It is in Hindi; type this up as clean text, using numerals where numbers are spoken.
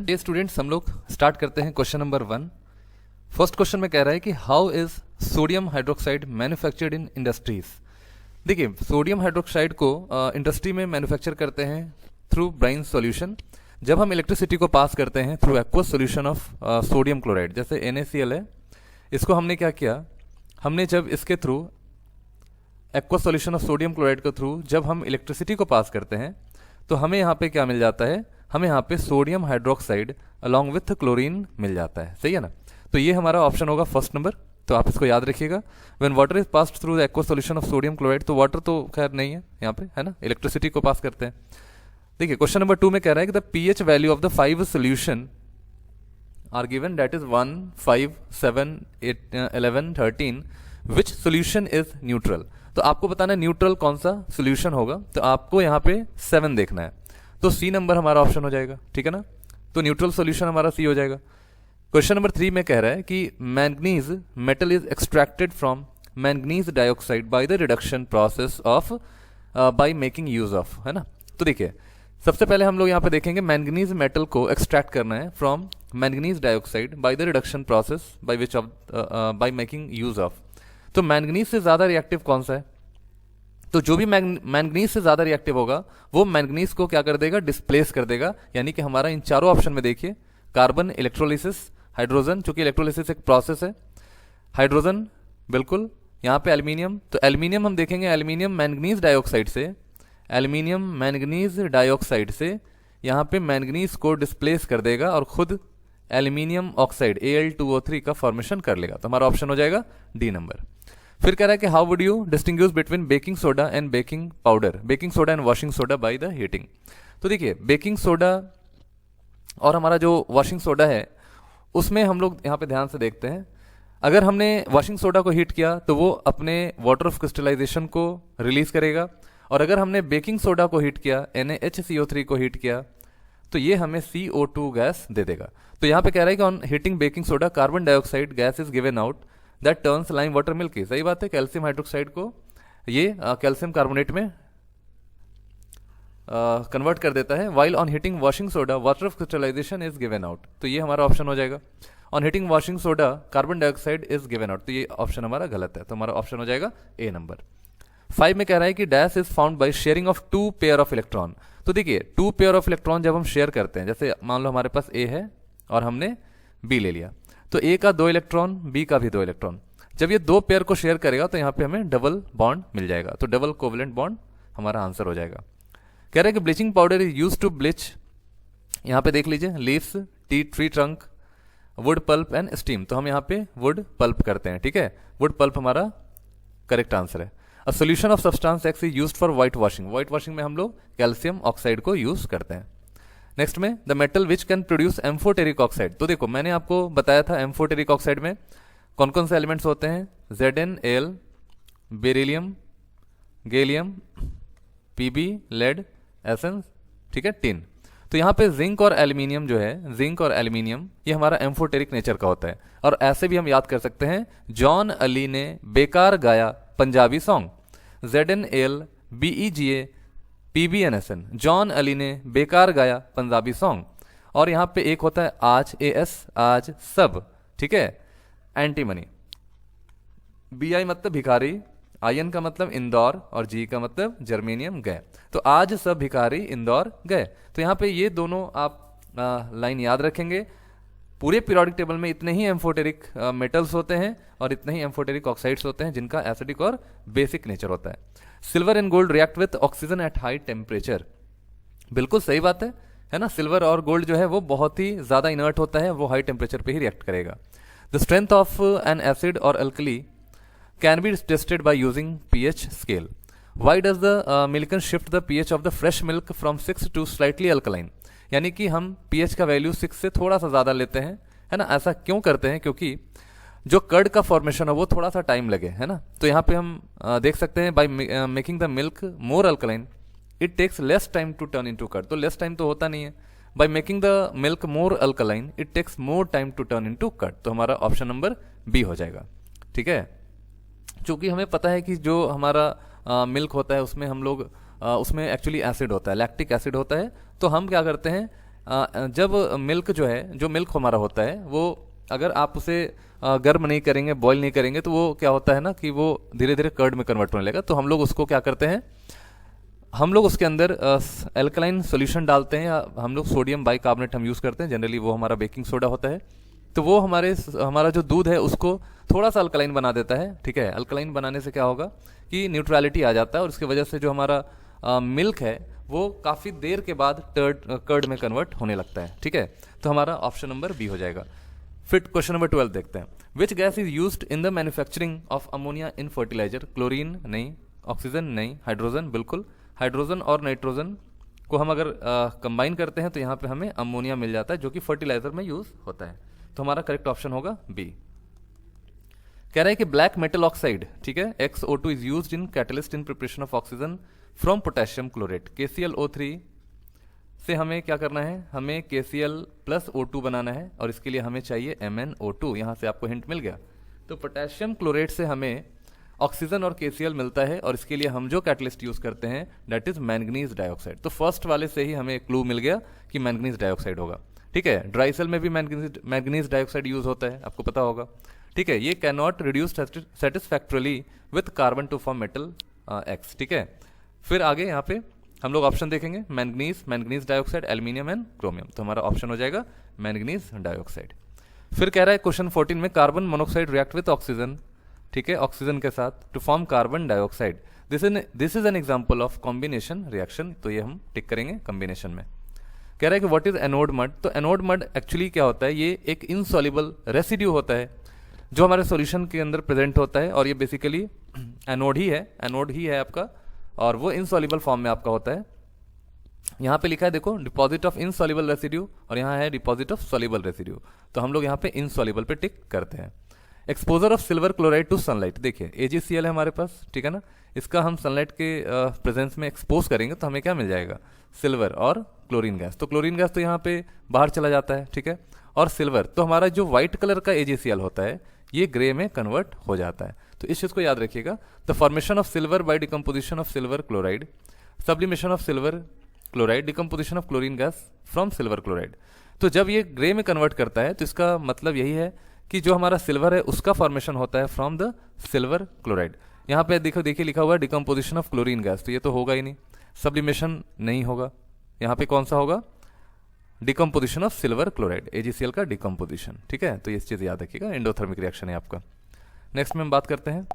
ये स्टूडेंट्स हम लोग स्टार्ट करते हैं क्वेश्चन नंबर 1। फर्स्ट क्वेश्चन में कह रहा है कि how is sodium hydroxide manufactured in industries. देखिए सोडियम हाइड्रोक्साइड को इंडस्ट्री में मैन्युफैक्चर करते हैं थ्रू ब्राइन सॉल्यूशन। जब हम इलेक्ट्रिसिटी को पास करते हैं through aqueous solution of sodium chloride, जैसे NaCl है, इसको हमने क्या किया, हमने जब इसके through aqueous solution of sodium chloride के थ्रू जब हम इलेक्ट्रिसिटी को पास करते हैं तो हमें यहाँ पे क्या मिल जाता है, हमें यहाँ पे sodium hydroxide along with chlorine मिल जाता है। सही है ना। तो ये हमारा ऑप्शन होगा फर्स्ट नंबर, तो आप इसको याद रखिएगा। When water is passed through the aqueous solution of sodium chloride, तो वाटर तो खैर नहीं है यहाँ पे, है ना, इलेक्ट्रिसिटी को पास करते हैं। देखिए क्वेश्चन नंबर 2 में कह रहा है कि the pH value of the 5 solution are given, that is 1, 5, 7, 8, 11, 13, which solution is neutral. तो आपको बताना है न्यूट्रल कौन सा सोल्यूशन होगा, तो आपको यहाँ पे 7 देखना है, तो C नंबर हमारा ऑप्शन हो जाएगा। ठीक है ना, तो न्यूट्रल सोल्यूशन हमारा C हो जाएगा। क्वेश्चन नंबर 3 में कह रहा है कि manganese metal is extracted from manganese dioxide by the reduction process of by making use of, है ना। तो देखिए सबसे पहले हम लोग यहाँ पे देखेंगे मैंगनीज मेटल को एक्सट्रैक्ट करना है from manganese dioxide by the reduction process by which of by making use of. तो मैंगनीज से ज्यादा रिएक्टिव कौन सा है, तो जो भी मैंगनीज से ज्यादा रिएक्टिव होगा वो मैंगनीज को क्या कर देगा, डिस्प्लेस कर देगा। यानी कि हमारा इन चारों ऑप्शन में देखिए कार्बन, इलेक्ट्रोलिसिस, हाइड्रोजन, चूंकि इलेक्ट्रोलिसिस एक प्रोसेस है, हाइड्रोजन बिल्कुल, यहाँ पे एल्यूमिनियम, तो एल्यूमिनियम हम देखेंगे एल्यूमिनियम मैंगनीज डाइऑक्साइड से, एल्यूमिनियम मैंगनीज डाइऑक्साइड से यहाँ पे मैंगनीज को डिस्प्लेस कर देगा और खुद एल्यूमिनियम ऑक्साइड Al2O3 का फॉर्मेशन कर लेगा। तो हमारा ऑप्शन हो जाएगा D नंबर। फिर कह रहा है कि how would you distinguish between baking soda and baking powder, baking soda and washing soda by the heating. तो देखिए बेकिंग सोडा और हमारा जो वॉशिंग सोडा है उसमें हम लोग यहाँ पे ध्यान से देखते हैं, अगर हमने वॉशिंग सोडा को हीट किया तो वो अपने वाटर ऑफ क्रिस्टलाइजेशन को रिलीज करेगा, और अगर हमने बेकिंग सोडा को हीट किया, NaHCO3 को हीट किया, तो ये हमें CO2 गैस दे देगा। तो यहाँ पे कह रहा है कि on heating baking soda carbon dioxide gas is given out that turns lime water milky. सही बात है, कैल्शियम हाइड्रोक्साइड को ये कैल्शियम कार्बोनेट में कन्वर्ट कर देता है। While on heating washing soda water of crystallisation is given out, तो ये हमारा ऑप्शन हो जाएगा। On heating washing soda carbon dioxide is given out, तो ये ऑप्शन हमारा गलत है, तो हमारा ऑप्शन हो जाएगा A नंबर। 5 में कह रहा है कि dash is found by sharing of 2 pair of electron. तो देखिए 2 पेयर ऑफ इलेक्ट्रॉन जब हम शेयर करते हैं, जैसे मान लो हमारे पास A है और हमने B ले लिया, तो A का 2 इलेक्ट्रॉन, B का भी 2 इलेक्ट्रॉन, जब ये 2 पेयर को शेयर करेगा तो यहाँ पे हमें डबल बॉन्ड मिल जाएगा, तो डबल कोवेलेंट बॉन्ड हमारा आंसर हो जाएगा। कह रहा है कि bleaching powder is use to bleach, यहाँ पे देख लीजिए leaves, tree trunk, wood pulp and steam, तो हम यहाँ पे वुड पल्प करते हैं। ठीक है, वुड पल्प हमारा करेक्ट आंसर है। A solution of substance X is used for white washing, white washing में हम लोग कैल्शियम ऑक्साइड को यूज करते हैं। नेक्स्ट में the metal which can produce amphoteric oxide. तो देखो मैंने आपको बताया था एम्फोटेरिक ऑक्साइड में कौन कौन से एलिमेंट्स होते हैं, ZnAl, beryllium, gallium, Pb, lead, एसेंस, ठीक है, टिन। तो यहाँ पे जिंक और एल्यूमिनियम जो है, जिंक और एल्यूमिनियम ये हमारा एम्फोटेरिक नेचर का होता है। और ऐसे भी हम याद कर सकते हैं, जॉन अली ने बेकार गाया Punjabi song, ZnAl, BeGa, PbNSN, John Ali ने बेकार गाया पंजाबी सॉन्ग। और यहाँ पे एक होता है आज, AS, आज सब, ठीक है, एंटीमनी, BI मतलब भिखारी, IN का मतलब इंदौर और G का मतलब जर्मेनियम गए, तो आज सब भिखारी इंदौर गए। तो यहाँ पे ये दोनों आप लाइन याद रखेंगे। पूरे पीरियोडिक टेबल में इतने ही एम्फोटेरिक मेटल्स होते हैं और इतने ही एम्फोटेरिक ऑक्साइड्स होते हैं जिनका एसिडिक और बेसिक नेचर होता है। Silver and gold react with oxygen at high temperature, बिल्कुल सही बात है ना। सिल्वर और गोल्ड जो है वो बहुत ही ज्यादा इनर्ट होता है, वो हाई टेम्परेचर पे ही रिएक्ट करेगा। The strength of N acid और alkali can be tested by using pH scale. Why does the Millikan shift the pH of the fresh milk from 6 to slightly alkaline? यानी कि हम pH का वैल्यू 6 से थोड़ा सा ज़्यादा लेते हैं, है ना। ऐसा क्यों करते हैं, क्योंकि जो कर्ड का फॉर्मेशन है वो थोड़ा सा टाइम लगे, है ना। तो यहाँ पे हम देख सकते हैं by making the milk more alkaline it takes less time to turn into curd, तो लेस टाइम तो होता नहीं है। By making the milk more alkaline it takes more time to turn into curd, तो हमारा ऑप्शन नंबर B हो जाएगा। ठीक है, चूंकि हमें पता है कि जो हमारा मिल्क होता है उसमें हम लोग उसमें एक्चुअली एसिड होता है, लैक्टिक एसिड होता है, तो हम क्या करते हैं जब मिल्क जो है, जो मिल्क हमारा होता है, वो अगर आप उसे गर्म नहीं करेंगे, बॉईल नहीं करेंगे, तो वो क्या होता है ना कि वो धीरे धीरे कर्ड में कन्वर्ट होने लगेगा। तो हम लोग उसको क्या करते हैं, हम लोग उसके अंदर एल्कलाइन सॉल्यूशन डालते हैं, या हम लोग सोडियम बाइकार्बोनेट हम यूज़ करते हैं, जनरली वो हमारा बेकिंग सोडा होता है। तो वो हमारा जो दूध है उसको थोड़ा सा अल्कलाइन बना देता है, ठीक है। अल्कलाइन बनाने से क्या होगा कि न्यूट्रलिटी आ जाता है, और उसकी वजह से जो हमारा मिल्क है वो काफ़ी देर के बाद कर्ड में कन्वर्ट होने लगता है, ठीक है। तो हमारा ऑप्शन नंबर बी हो जाएगा। फिर क्वेश्चन नंबर 12 देखते हैं। Which gas is used in the manufacturing of ammonia in fertilizer? Chlorine नहीं, ऑक्सीजन नहीं, हाइड्रोजन बिल्कुल। हाइड्रोजन और नाइट्रोजन को हम अगर कंबाइन करते हैं तो यहाँ पे हमें अमोनिया मिल जाता है, जो कि फर्टिलाइजर में यूज होता है। तो हमारा करेक्ट ऑप्शन होगा बी। कह रहा है कि ब्लैक मेटल ऑक्साइड, ठीक है, XO2 is used in catalyst in preparation of oxygen from potassium chlorate. KClO3 से हमें क्या करना है, हमें KCl प्लस O2 बनाना है, और इसके लिए हमें चाहिए MnO2। यहाँ से आपको हिंट मिल गया। तो पोटेशियम क्लोरेट से हमें ऑक्सीजन और KCl मिलता है, और इसके लिए हम जो कैटलिस्ट यूज करते हैं दैट इज मैंगनीज डाइऑक्साइड। तो फर्स्ट वाले से ही हमें क्लू मिल गया कि मैंगनीज डाइऑक्साइड होगा, ठीक है। ड्राई सेल में भी मैंगनीज डाइऑक्साइड यूज होता है, आपको पता होगा, ठीक है। ये can not reduce satisfactorily with carbon to form metal X, ठीक है। फिर आगे यहाँ पे हम लोग ऑप्शन देखेंगे, manganese dioxide, aluminium and chromium. तो हमारा ऑप्शन हो जाएगा मैंगनीज डाइऑक्साइड। फिर कह रहा है क्वेश्चन 14 में carbon monoxide react with oxygen, ठीक है, ऑक्सीजन के साथ to form carbon dioxide. This is an example of combination reaction. तो ये हम टिक करेंगे कॉम्बिनेशन में। कह रहा है कि व्हाट इज एनोड मड? तो एनोड मड एक्चुअली क्या होता है, ये एक इनसॉल्युबल रेसिड्यू होता है जो हमारे सॉल्यूशन के अंदर प्रेजेंट होता है, और ये बेसिकली एनोड ही है आपका, और वो इनसॉल्युबल फॉर्म में आपका होता है। यहाँ पे लिखा है देखो, डिपॉजिट ऑफ इनसॉल्युबल रेसिड्यू, और यहाँ है डिपॉजिट ऑफ सॉल्युबल रेसिड्यू। तो हम लोग यहाँ पे इनसॉल्युबल पे टिक करते हैं। Exposure of silver chloride to sunlight, देखिए AgCl है हमारे पास, ठीक है ना। इसका हम सनलाइट के प्रेजेंस में एक्सपोज करेंगे तो हमें क्या मिल जाएगा, सिल्वर और क्लोरीन गैस। तो क्लोरीन गैस तो यहाँ पे बाहर चला जाता है, ठीक है, और सिल्वर, तो हमारा जो व्हाइट कलर का AgCl होता है ये ग्रे में कन्वर्ट हो जाता है। तो इस चीज़ को याद रखिएगा। The formation of silver by decomposition of silver chloride, sublimation of silver chloride, decomposition of chlorine gas from silver chloride. तो जब ये ग्रे में कन्वर्ट करता है तो इसका मतलब यही है कि जो हमारा सिल्वर है उसका फॉर्मेशन होता है फ्रॉम द सिल्वर क्लोराइड। यहाँ पे देखिए लिखा हुआ है डिकम्पोजिशन ऑफ क्लोरीन गैस, तो ये तो होगा ही नहीं, सब्लिमेशन नहीं होगा। यहाँ पे कौन सा होगा, decomposition of silver chloride, AgCl का डिकम्पोजिशन, ठीक है। तो ये चीज़ याद रखिएगा, एंडोथर्मिक रिएक्शन है आपका। नेक्स्ट में हम बात करते हैं